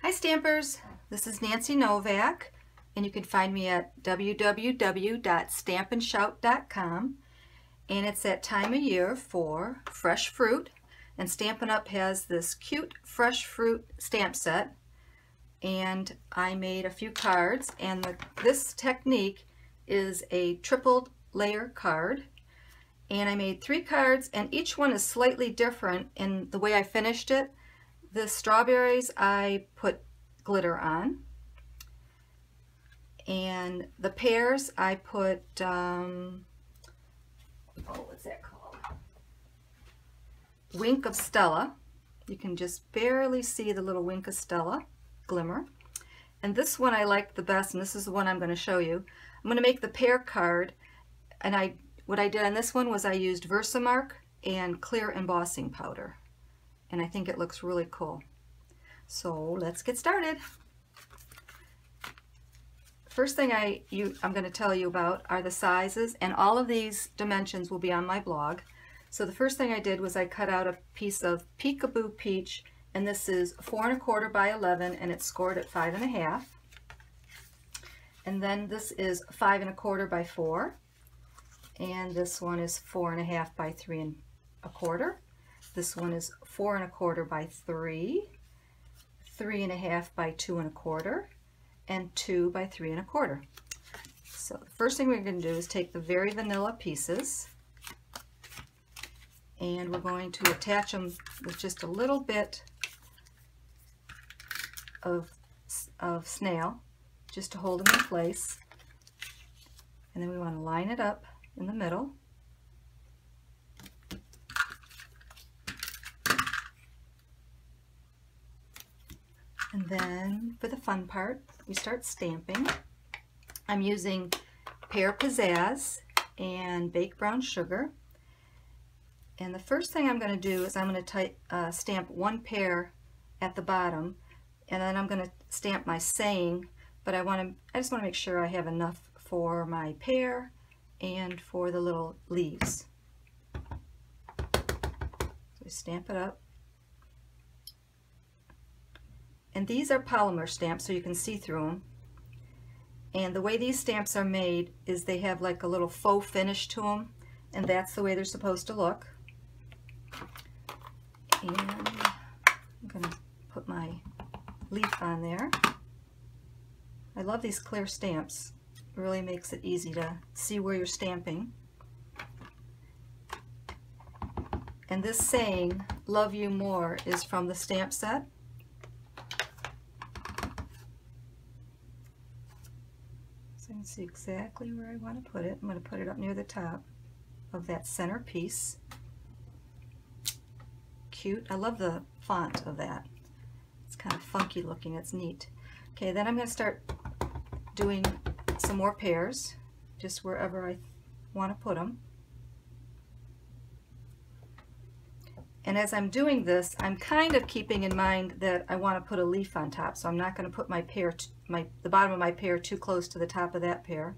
Hi Stampers, this is Nancy Novak, and you can find me at www.stampinshout.com, and it's that time of year for fresh fruit, and Stampin' Up! Has this cute fresh fruit stamp set, and I made a few cards, and this technique is a triple layer card, and I made 3 cards, and each one is slightly different in the way I finished it. The strawberries I put glitter on, and the pears I put, what's that called? Wink of Stella. You can just barely see the little Wink of Stella glimmer. And this one I liked the best, and this is the one I'm going to show you. I'm going to make the pear card, and what I did on this one was I used Versamark and clear embossing powder. And I think it looks really cool. So let's get started. First thing I'm going to tell you about are the sizes, and all of these dimensions will be on my blog. So the first thing I did was I cut out a piece of Peekaboo Peach, and this is 4 1/4 by 11, and it's scored at 5 1/2. And then this is 5 1/4 by 4, and this one is 4 1/2 by 3 1/4. This one is 4 1/4 by 3, 3 1/2 by 2 1/4, and 2 by 3 1/4. So the first thing we're going to do is take the very vanilla pieces, and we're going to attach them with just a little bit of snail, just to hold them in place. And then we want to line it up in the middle. And then for the fun part, we start stamping. I'm using Pear Pizzazz and Baked Brown Sugar. And the first thing I'm going to do is I'm going to stamp one pear at the bottom, and then I'm going to stamp my saying, but I just want to make sure I have enough for my pear and for the little leaves. So we stamp it up. And these are polymer stamps, so you can see through them. And the way these stamps are made is they have like a little faux finish to them, and that's the way they're supposed to look. And I'm going to put my leaf on there. I love these clear stamps. It really makes it easy to see where you're stamping. And this saying, "Love you more," is from the stamp set. So you can see exactly where I want to put it. I'm going to put it up near the top of that center piece. Cute. I love the font of that. It's kind of funky looking. It's neat. Okay, then I'm going to start doing some more pears, just wherever I want to put them. And as I'm doing this, I'm kind of keeping in mind that I want to put a leaf on top, so I'm not going to put my pear, the bottom of my pear too close to the top of that pear.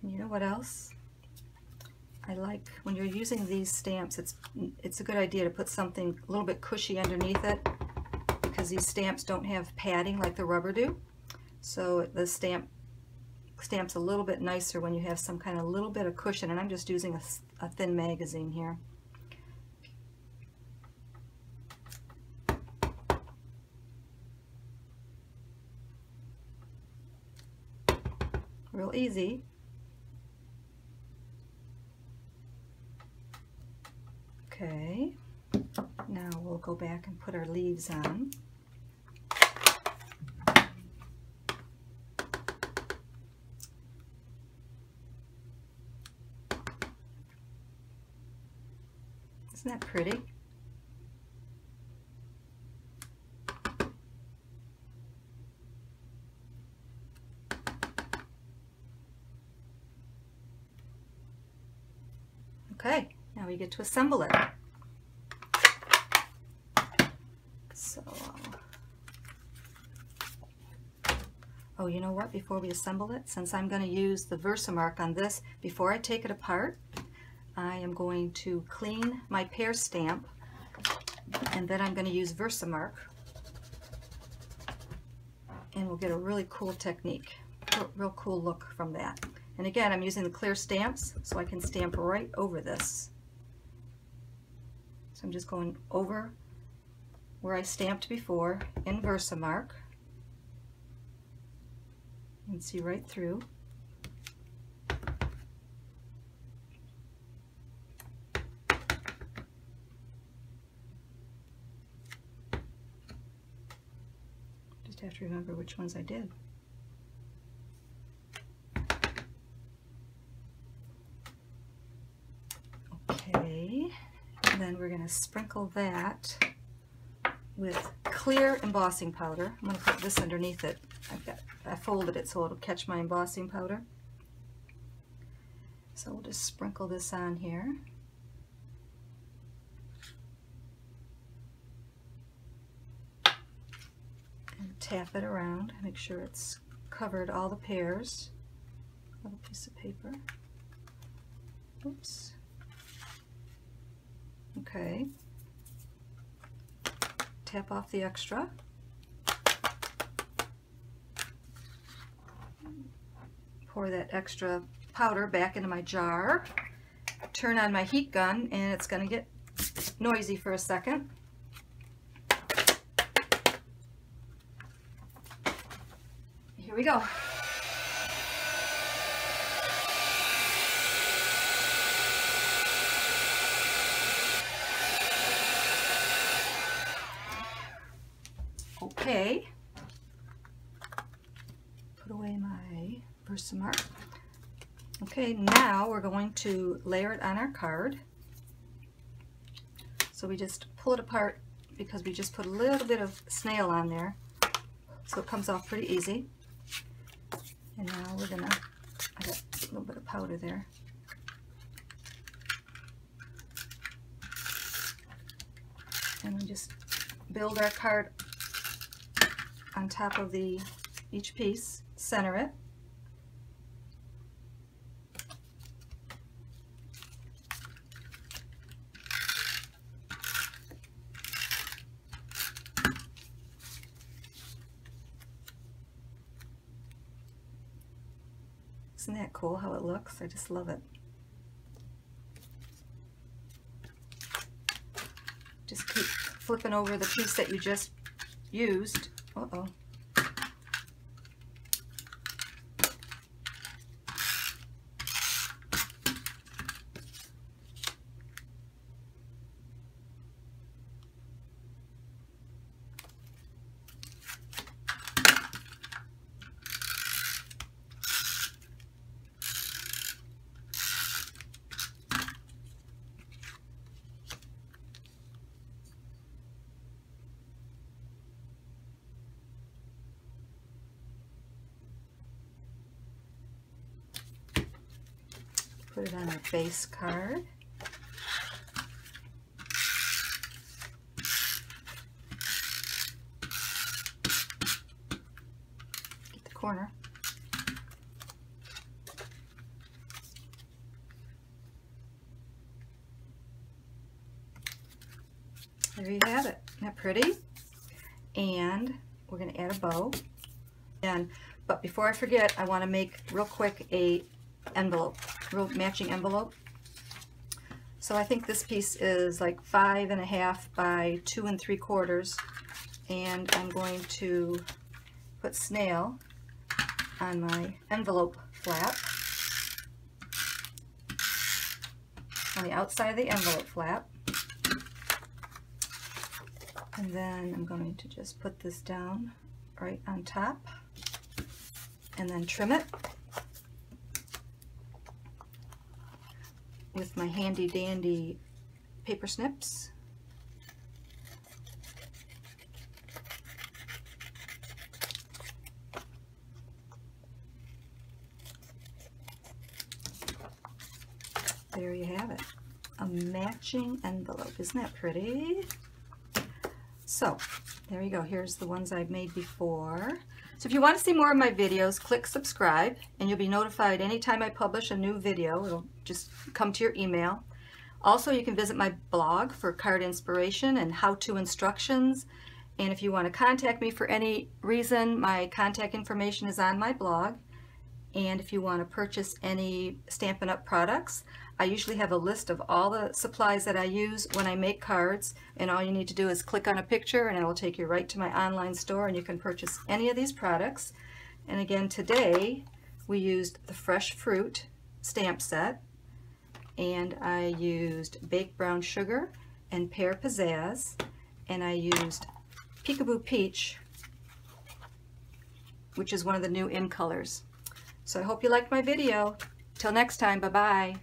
You know what else? I like when you're using these stamps, it's a good idea to put something a little bit cushy underneath it, because these stamps don't have padding like the rubber do. So the stamp's a little bit nicer when you have some kind of little bit of cushion, and I'm just using a thin magazine here. Real easy. Okay, now we'll go back and put our leaves on. Isn't that pretty? Okay, now we get to assemble it. So, oh, you know what? Before we assemble it, since I'm going to use the Versamark on this, before I take it apart, I am going to clean my pear stamp, and then I'm going to use Versamark, and we'll get a really cool technique, real cool look from that. And again, I'm using the clear stamps so I can stamp right over this. So I'm just going over where I stamped before in Versamark. You can see right through. Just have to remember which ones I did. Okay, and then we're going to sprinkle that with clear embossing powder. I'm going to put this underneath it. I folded it so it'll catch my embossing powder. So we'll just sprinkle this on here. And tap it around, make sure it's covered all the pears. Little piece of paper. Oops. Okay. Tap off the extra. Pour that extra powder back into my jar. Turn on my heat gun, and it's going to get noisy for a second. Here we go. Okay, put away my Versamark. Okay, now we're going to layer it on our card. So we just pull it apart because we just put a little bit of snail on there, so it comes off pretty easy. And now we're gonna, I got a little bit of powder there. And we just build our card on top of each piece, center it. Isn't that cool how it looks? I just love it. Just keep flipping over the piece that you just used. Uh-oh. Put it on our base card. Get the corner. There you have it. Isn't that pretty? And we're going to add a bow. But before I forget, I want to make real quick a envelope, real matching envelope. So I think this piece is like 5.5 by 2 3/4, and I'm going to put snail on my envelope flap, on the outside of the envelope flap, and then I'm going to just put this down right on top and then trim it with my handy dandy paper snips. There you have it, a matching envelope. Isn't that pretty? So there you go. Here's the ones I've made before. So if you want to see more of my videos, click subscribe and you'll be notified anytime I publish a new video. It'll just come to your email. Also, you can visit my blog for card inspiration and how-to instructions. And if you want to contact me for any reason, my contact information is on my blog. And if you want to purchase any Stampin' Up! Products, I usually have a list of all the supplies that I use when I make cards, and all you need to do is click on a picture and it will take you right to my online store and you can purchase any of these products. And again, today we used the Fresh Fruit stamp set, and I used Baked Brown Sugar and Pear Pizzazz, and I used Peekaboo Peach, which is one of the new in colors. So I hope you liked my video. Till next time, bye-bye.